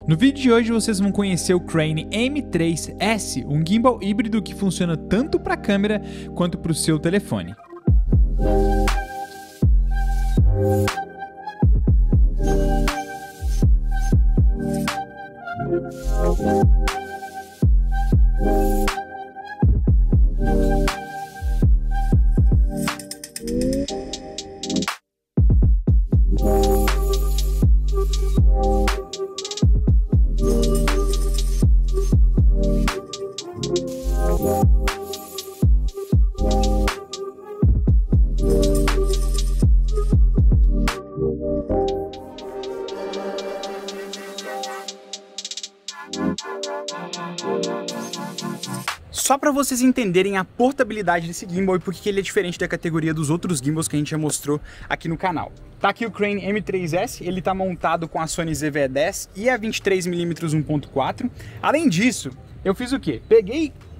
No vídeo de hoje vocês vão conhecer o Crane M3S, um gimbal híbrido que funciona tanto para a câmera quanto para o seu telefone. Só para vocês entenderem a portabilidade desse gimbal e por que ele é diferente da categoria dos outros gimbals que a gente já mostrou aqui no canal. Tá aqui o Crane M3S, ele tá montado com a Sony ZV-E10 e a 23mm 1.4. Além disso, eu fiz o quê?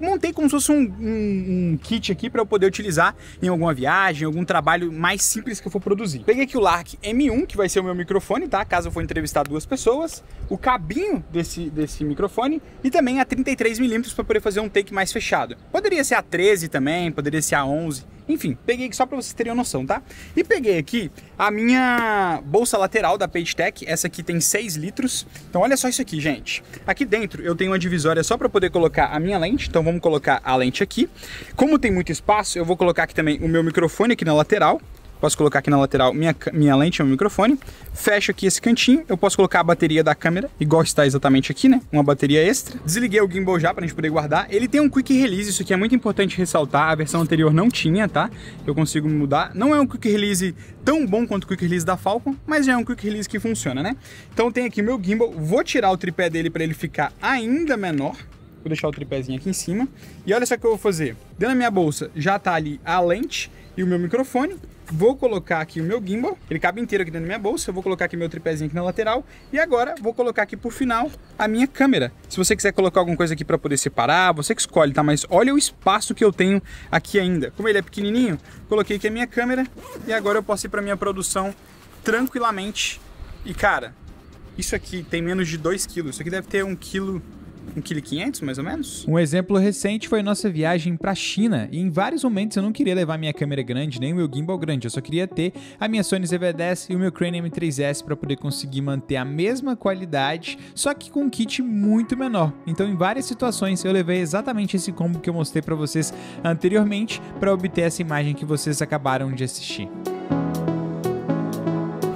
Montei como se fosse um kit aqui para eu poder utilizar em alguma viagem, algum trabalho mais simples que eu for produzir. Peguei aqui o Lark M1, que vai ser o meu microfone, tá? Caso eu for entrevistar duas pessoas, o cabinho desse microfone e também a 33mm para poder fazer um take mais fechado. Poderia ser a 13 também, poderia ser a 11, enfim, peguei aqui só para vocês terem uma noção, tá? E peguei aqui a minha bolsa lateral da Pagetech, essa aqui tem 6 litros. Então olha só isso aqui, gente. Aqui dentro eu tenho uma divisória só para poder colocar a minha lente, então vamos colocar a lente aqui. Como tem muito espaço, eu vou colocar aqui também o meu microfone aqui na lateral. Posso colocar aqui na lateral minha lente e meu microfone. Fecho aqui esse cantinho. Eu posso colocar a bateria da câmera, igual está exatamente aqui, né? Uma bateria extra. Desliguei o gimbal já para a gente poder guardar. Ele tem um Quick Release, isso aqui é muito importante ressaltar. A versão anterior não tinha, tá? Eu consigo mudar. Não é um Quick Release tão bom quanto o Quick Release da Falcon, mas já é um Quick Release que funciona, né? Então tem aqui meu gimbal. Vou tirar o tripé dele para ele ficar ainda menor. Vou deixar o tripézinho aqui em cima. E olha só o que eu vou fazer. Dentro da minha bolsa já tá ali a lente e o meu microfone. Vou colocar aqui o meu gimbal. Ele cabe inteiro aqui dentro da minha bolsa. Eu vou colocar aqui meu tripézinho aqui na lateral. E agora vou colocar aqui por final a minha câmera. Se você quiser colocar alguma coisa aqui para poder separar, você que escolhe, tá? Mas olha o espaço que eu tenho aqui ainda. Como ele é pequenininho, coloquei aqui a minha câmera. E agora eu posso ir para minha produção tranquilamente. E cara, isso aqui tem menos de 2 kg. Isso aqui deve ter 1,5 kg mais ou menos. Um exemplo recente foi nossa viagem para a China, e em vários momentos eu não queria levar minha câmera grande, nem o meu gimbal grande, eu só queria ter a minha Sony ZV-E10 e o meu Crane M3S para poder conseguir manter a mesma qualidade, só que com um kit muito menor. Então em várias situações eu levei exatamente esse combo que eu mostrei para vocês anteriormente para obter essa imagem que vocês acabaram de assistir.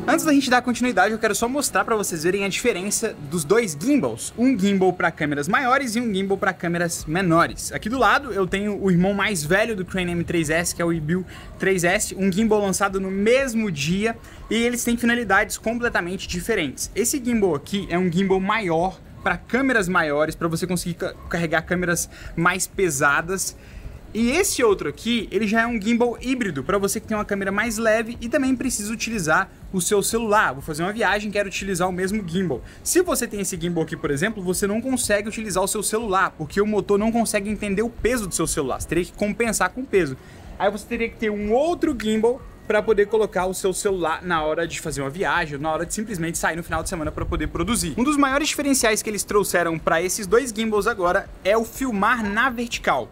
Antes da gente dar continuidade, eu quero só mostrar para vocês verem a diferença dos dois gimbals. Um gimbal para câmeras maiores e um gimbal para câmeras menores. Aqui do lado eu tenho o irmão mais velho do Crane M3S, que é o eBeau 3S, um gimbal lançado no mesmo dia e eles têm finalidades completamente diferentes. Esse gimbal aqui é um gimbal maior para câmeras maiores, para você conseguir carregar câmeras mais pesadas. E esse outro aqui, ele já é um gimbal híbrido, para você que tem uma câmera mais leve e também precisa utilizar o seu celular. Vou fazer uma viagem, quero utilizar o mesmo gimbal. Se você tem esse gimbal aqui, por exemplo, você não consegue utilizar o seu celular, porque o motor não consegue entender o peso do seu celular. Você teria que compensar com o peso. Aí você teria que ter um outro gimbal para poder colocar o seu celular na hora de fazer uma viagem, ou na hora de simplesmente sair no final de semana para poder produzir. Um dos maiores diferenciais que eles trouxeram para esses dois gimbals agora é o filmar na vertical.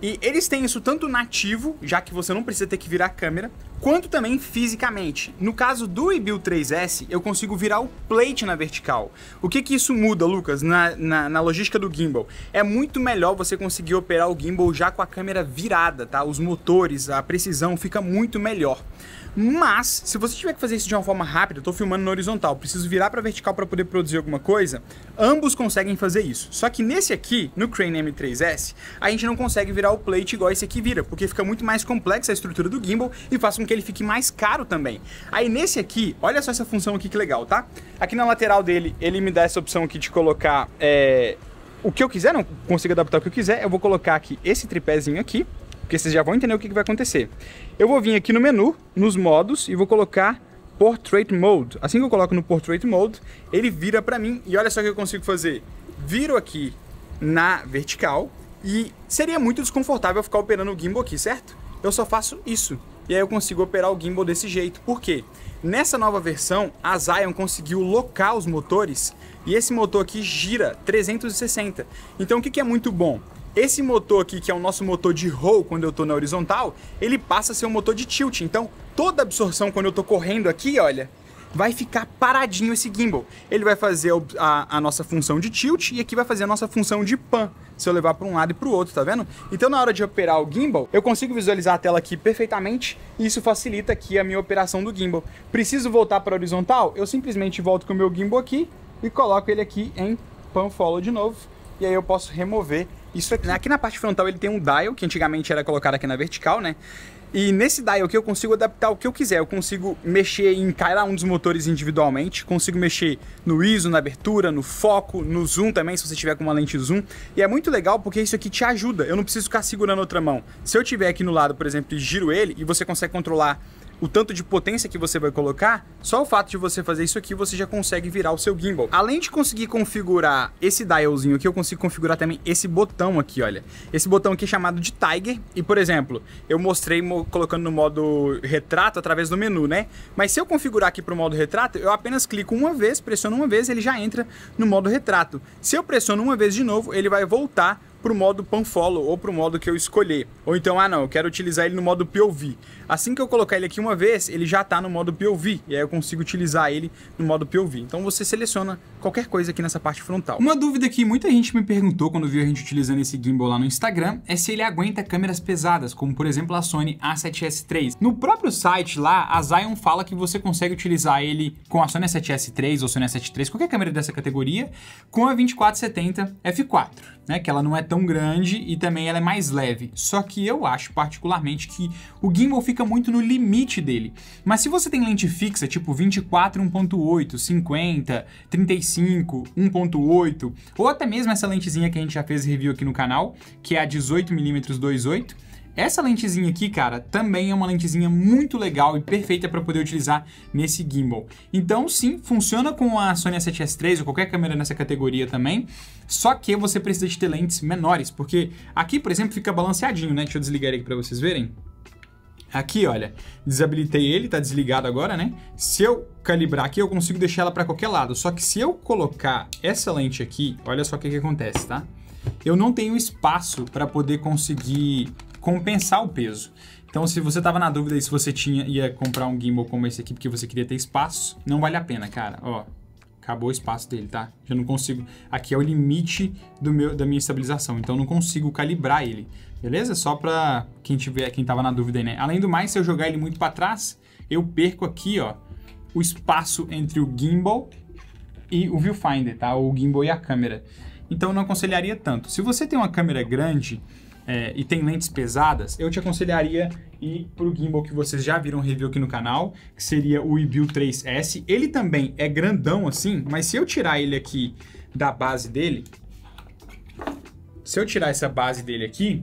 E eles têm isso tanto nativo, já que você não precisa ter que virar a câmera, quanto também fisicamente. No caso do eBeau 3S, eu consigo virar o plate na vertical. O que isso muda, Lucas, na logística do gimbal? É muito melhor você conseguir operar o gimbal já com a câmera virada, tá? Os motores, a precisão fica muito melhor. Mas, se você tiver que fazer isso de uma forma rápida, eu tô filmando na horizontal, preciso virar para vertical para poder produzir alguma coisa, ambos conseguem fazer isso. Só que nesse aqui, no Crane M3S, a gente não consegue virar o plate igual esse aqui vira, porque fica muito mais complexa a estrutura do gimbal e faz com que ele fique mais caro também. Aí nesse aqui, olha só essa função aqui que legal, tá? Aqui na lateral dele, ele me dá essa opção aqui de colocar o que eu quiser, não consigo adaptar o que eu quiser. Eu vou colocar aqui esse tripézinho aqui, porque vocês já vão entender o que vai acontecer. Eu vou vir aqui no menu, nos modos, e vou colocar Portrait Mode. Assim que eu coloco no Portrait Mode, ele vira pra mim, e olha só o que eu consigo fazer. Viro aqui na vertical, e seria muito desconfortável ficar operando o gimbal aqui, certo? Eu só faço isso, e aí eu consigo operar o gimbal desse jeito. Por quê? Nessa nova versão, a Zion conseguiu locar os motores e esse motor aqui gira 360. Então o que é muito bom? Esse motor aqui, que é o nosso motor de roll quando eu estou na horizontal, ele passa a ser um motor de tilt. Então toda absorção quando eu estou correndo aqui, olha, vai ficar paradinho esse gimbal. Ele vai fazer a nossa função de tilt e aqui vai fazer a nossa função de pan, se eu levar para um lado e para o outro, tá vendo? Então na hora de operar o gimbal, eu consigo visualizar a tela aqui perfeitamente e isso facilita aqui a minha operação do gimbal. Preciso voltar para a horizontal? Eu simplesmente volto com o meu gimbal aqui e coloco ele aqui em pan follow de novo e aí eu posso remover isso aqui. Aqui na parte frontal ele tem um dial, que antigamente era colocado aqui na vertical, né? E nesse dial aqui eu consigo adaptar o que eu quiser. Eu consigo mexer em cada um dos motores individualmente. Consigo mexer no ISO, na abertura, no foco, no zoom também, se você tiver com uma lente zoom. E é muito legal porque isso aqui te ajuda. Eu não preciso ficar segurando outra mão. Se eu tiver aqui no lado, por exemplo, e giro ele, e você consegue controlar o tanto de potência que você vai colocar, só o fato de você fazer isso aqui, você já consegue virar o seu gimbal. Além de conseguir configurar esse dialzinho aqui, eu consigo configurar também esse botão aqui, olha. Esse botão aqui é chamado de Tiger, e por exemplo, eu mostrei colocando no modo retrato através do menu, né? Mas se eu configurar aqui para o modo retrato, eu apenas clico uma vez, pressiono uma vez, ele já entra no modo retrato. Se eu pressiono uma vez de novo, ele vai voltar pro modo pan follow ou pro modo que eu escolher. Ou então, não, eu quero utilizar ele no modo POV. Assim que eu colocar ele aqui uma vez, ele já tá no modo POV, e aí eu consigo utilizar ele no modo POV. Então você seleciona qualquer coisa aqui nessa parte frontal. Uma dúvida que muita gente me perguntou quando viu a gente utilizando esse gimbal lá no Instagram é se ele aguenta câmeras pesadas, como por exemplo a Sony A7S III. No próprio site lá, a Zion fala que você consegue utilizar ele com a Sony A7S III ou Sony A7 III, qualquer câmera dessa categoria, com a 2470 f4, né, que ela não é tão grande e também ela é mais leve. Só que eu acho particularmente que o gimbal fica muito no limite dele. Mas se você tem lente fixa, tipo 24 1.8, 50, 35, 1.8, ou até mesmo essa lentezinha que a gente já fez review aqui no canal, que é a 18mm 2.8, essa lentezinha aqui, cara, também é uma lentezinha muito legal e perfeita para poder utilizar nesse gimbal. Então, sim, funciona com a Sony A7S III ou qualquer câmera nessa categoria também, só que você precisa de ter lentes menores, porque aqui, por exemplo, fica balanceadinho, né? Deixa eu desligar ele aqui para vocês verem. Aqui, olha, desabilitei ele, tá desligado agora, né? Se eu calibrar aqui, eu consigo deixar ela para qualquer lado, só que se eu colocar essa lente aqui, olha só o que acontece, tá? Eu não tenho espaço para poder conseguir compensar o peso. Então, se você tava na dúvida se você ia comprar um gimbal como esse aqui porque você queria ter espaço, não vale a pena, cara. Ó, acabou o espaço dele, tá? Já não consigo. Aqui é o limite da minha estabilização, então eu não consigo calibrar ele, beleza? Só para quem tava na dúvida aí, né? Além do mais, se eu jogar ele muito para trás, eu perco aqui, ó, o espaço entre o gimbal e o viewfinder, tá? O gimbal e a câmera. Então eu não aconselharia tanto. Se você tem uma câmera grande e tem lentes pesadas, eu te aconselharia ir para o gimbal que vocês já viram review aqui no canal, que seria o Weebill 3S. Ele também é grandão assim, mas se eu tirar ele aqui da base dele, se eu tirar essa base dele aqui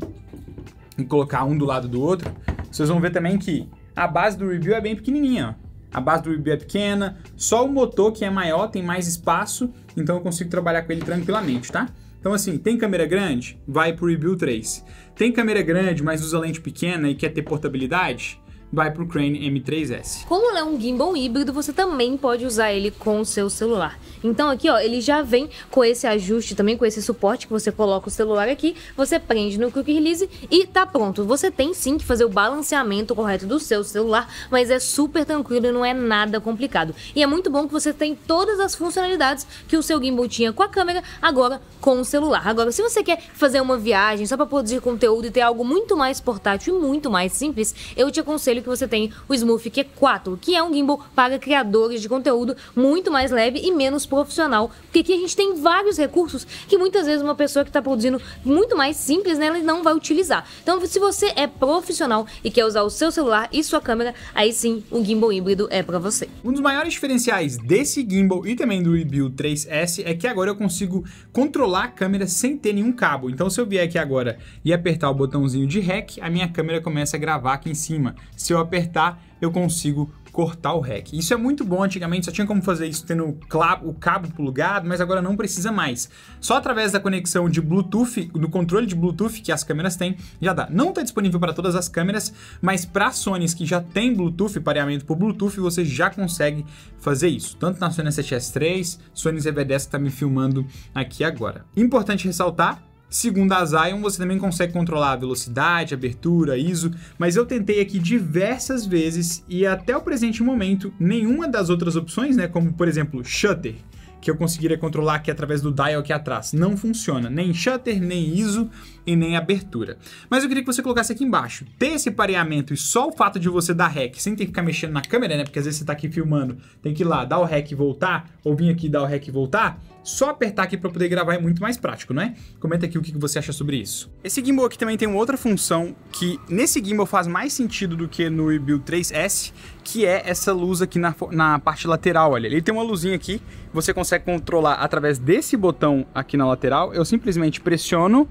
e colocar um do lado do outro, vocês vão ver também que a base do Weebill é bem pequenininha, ó. A base do Weebill é pequena, só o motor que é maior, tem mais espaço, então eu consigo trabalhar com ele tranquilamente, tá? Então assim, tem câmera grande? Vai pro Weebill 3. Tem câmera grande, mas usa lente pequena e quer ter portabilidade? Vai pro Crane M3S. Como ele é um gimbal híbrido, você também pode usar ele com o seu celular. Então aqui, ó, ele já vem com esse ajuste também, com esse suporte que você coloca o celular aqui, você prende no Quick Release e tá pronto. Você tem sim que fazer o balanceamento correto do seu celular, mas é super tranquilo e não é nada complicado. E é muito bom que você tem todas as funcionalidades que o seu gimbal tinha com a câmera, agora com o celular. Agora, se você quer fazer uma viagem só para produzir conteúdo e ter algo muito mais portátil e muito mais simples, eu te aconselho que você tenha o Smooth Q4, que é um gimbal para criadores de conteúdo muito mais leve e menos profissional, porque aqui a gente tem vários recursos que muitas vezes uma pessoa que está produzindo muito mais simples, né, ela não vai utilizar. Então, se você é profissional e quer usar o seu celular e sua câmera, aí sim o gimbal híbrido é para você. Um dos maiores diferenciais desse gimbal e também do Weebill 3S é que agora eu consigo controlar a câmera sem ter nenhum cabo. Então, se eu vier aqui agora e apertar o botãozinho de REC, a minha câmera começa a gravar aqui em cima. Se eu apertar, eu consigo cortar o REC. Isso é muito bom, antigamente só tinha como fazer isso tendo o cabo plugado, mas agora não precisa mais. Só através da conexão de Bluetooth, do controle de Bluetooth que as câmeras têm, já dá. Não está disponível para todas as câmeras, mas para Sonys que já tem Bluetooth, pareamento por Bluetooth, você já consegue fazer isso. Tanto na Sony A7S III, Sony ZV-10 que está me filmando aqui agora. Importante ressaltar, segundo a Zion, você também consegue controlar a velocidade, abertura, ISO, mas eu tentei aqui diversas vezes e até o presente momento, nenhuma das outras opções, né, como por exemplo Shutter, que eu conseguiria controlar aqui através do dial aqui atrás, não funciona, nem Shutter, nem ISO e nem abertura. Mas eu queria que você colocasse aqui embaixo, ter esse pareamento e só o fato de você dar REC, sem ter que ficar mexendo na câmera, né, porque às vezes você tá aqui filmando, tem que ir lá, dar o REC e voltar, ou vir aqui dar o REC e voltar, só apertar aqui para poder gravar é muito mais prático, não é? Comenta aqui o que você acha sobre isso. Esse gimbal aqui também tem uma outra função que nesse gimbal faz mais sentido do que no Webuild 3S, que é essa luz aqui na parte lateral, olha. Ele tem uma luzinha aqui, você consegue controlar através desse botão aqui na lateral. Eu simplesmente pressiono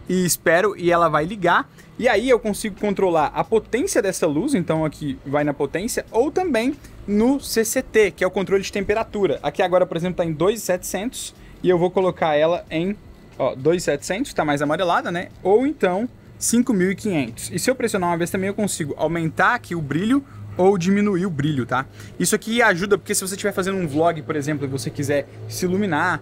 e espero e ela vai ligar. E aí eu consigo controlar a potência dessa luz, então aqui vai na potência, ou também no CCT, que é o controle de temperatura. Aqui agora, por exemplo, está em 2.700 e eu vou colocar ela em 2.700, está mais amarelada, né? Ou então 5.500. E se eu pressionar uma vez também eu consigo aumentar aqui o brilho ou diminuir o brilho, tá? Isso aqui ajuda porque se você estiver fazendo um vlog, por exemplo, e você quiser se iluminar,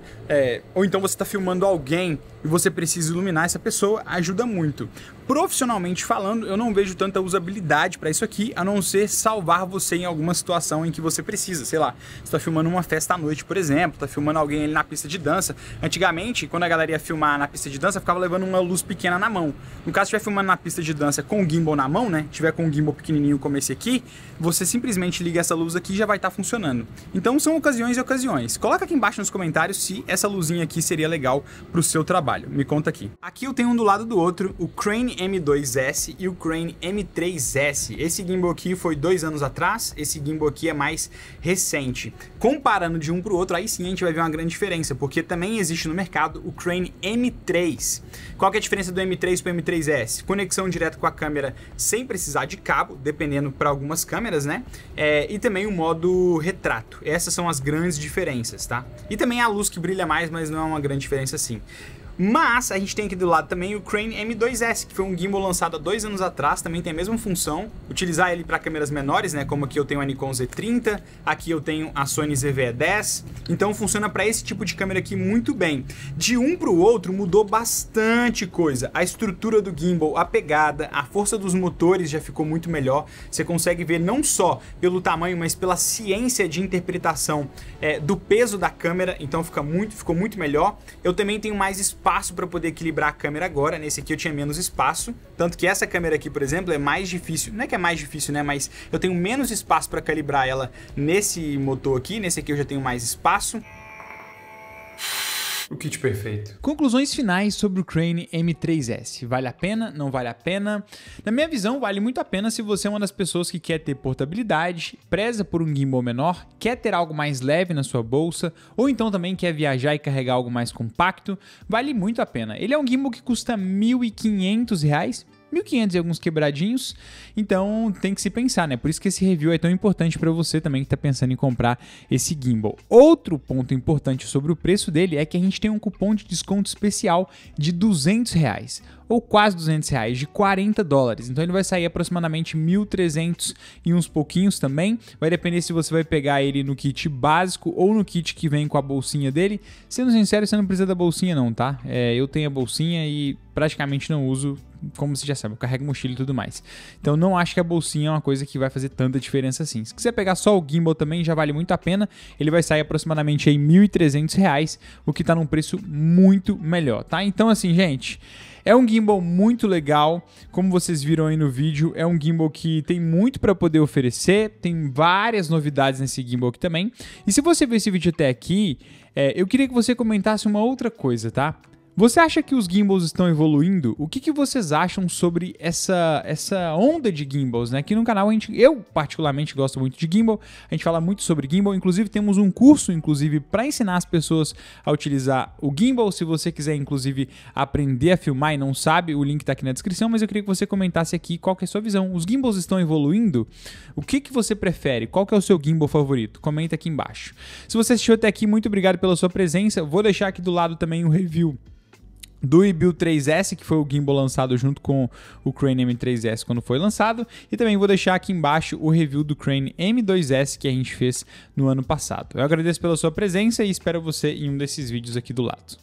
ou então você está filmando alguém e você precisa iluminar essa pessoa, ajuda muito. Profissionalmente falando, eu não vejo tanta usabilidade para isso aqui, a não ser salvar você em alguma situação em que você precisa. Sei lá, você está filmando uma festa à noite, por exemplo, está filmando alguém ali na pista de dança. Antigamente, quando a galera ia filmar na pista de dança, ficava levando uma luz pequena na mão. No caso, se estiver filmando na pista de dança com o gimbal na mão, né? Tiver com um gimbal pequenininho como esse aqui, você simplesmente liga essa luz aqui e já vai estar funcionando. Então são ocasiões e ocasiões. Coloca aqui embaixo nos comentários se essa luzinha aqui seria legal para o seu trabalho. Me conta aqui. Aqui eu tenho um do lado do outro, o Crane M2S e o Crane M3S. Esse gimbal aqui foi 2 anos atrás, esse gimbal aqui é mais recente. Comparando de um para o outro, aí sim a gente vai ver uma grande diferença, porque também existe no mercado o Crane M3. Qual que é a diferença do M3 para o M3S? Conexão direta com a câmera sem precisar de cabo, dependendo para algumas câmeras, né? E também o modo retrato. Essas são as grandes diferenças, tá? E também a luz que brilha mais, mas não é uma grande diferença assim. Mas a gente tem aqui do lado também o Crane M2S, que foi um gimbal lançado há 2 anos atrás, também tem a mesma função, utilizar ele para câmeras menores, né, como aqui eu tenho a Nikon Z30, aqui eu tenho a Sony ZV-10, então funciona para esse tipo de câmera aqui muito bem. De um para o outro mudou bastante coisa, a estrutura do gimbal, a pegada, a força dos motores já ficou muito melhor, você consegue ver não só pelo tamanho, mas pela ciência de interpretação do peso da câmera, então ficou muito melhor. Eu também tenho mais espaço para poder equilibrar a câmera agora, nesse aqui eu tinha menos espaço, tanto que essa câmera aqui, por exemplo, é mais difícil, não é que é mais difícil, né, mas eu tenho menos espaço para calibrar ela nesse motor aqui, nesse aqui eu já tenho mais espaço. O kit perfeito. Conclusões finais sobre o Crane M3S. Vale a pena? Não vale a pena? Na minha visão, vale muito a pena se você é uma das pessoas que quer ter portabilidade, preza por um gimbal menor, quer ter algo mais leve na sua bolsa, ou então também quer viajar e carregar algo mais compacto. Vale muito a pena. Ele é um gimbal que custa R$ 1.500, 1.500 e alguns quebradinhos, então tem que se pensar, né? Por isso que esse review é tão importante para você também que está pensando em comprar esse gimbal. Outro ponto importante sobre o preço dele é que a gente tem um cupom de desconto especial de R$200, ou quase R$200, de $40. Então ele vai sair aproximadamente 1.300 e uns pouquinhos também. Vai depender se você vai pegar ele no kit básico ou no kit que vem com a bolsinha dele. Sendo sincero, você não precisa da bolsinha não, tá? Eu tenho a bolsinha e praticamente não uso, como você já sabe, eu carrego mochila e tudo mais. Então não acho que a bolsinha é uma coisa que vai fazer tanta diferença assim. Se quiser pegar só o gimbal também, já vale muito a pena. Ele vai sair aproximadamente aí R$1.300, o que tá num preço muito melhor, tá? Então assim, gente, é um gimbal muito legal, como vocês viram aí no vídeo, é um gimbal que tem muito para poder oferecer, tem várias novidades nesse gimbal aqui também. E se você viu esse vídeo até aqui, eu queria que você comentasse uma outra coisa, tá? Você acha que os gimbals estão evoluindo? O que vocês acham sobre essa onda de gimbals, né? Aqui no canal eu particularmente gosto muito de gimbal, a gente fala muito sobre gimbal, inclusive temos um curso para ensinar as pessoas a utilizar o gimbal. Se você quiser inclusive aprender a filmar e não sabe, o link tá aqui na descrição, mas eu queria que você comentasse aqui qual que é a sua visão. Os gimbals estão evoluindo? O que você prefere? Qual que é o seu gimbal favorito? Comenta aqui embaixo. Se você assistiu até aqui, muito obrigado pela sua presença. Vou deixar aqui do lado também um review do eBuild 3S, que foi o gimbal lançado junto com o Crane M3S quando foi lançado, e também vou deixar aqui embaixo o review do Crane M2S que a gente fez no ano passado. Eu agradeço pela sua presença e espero você em um desses vídeos aqui do lado.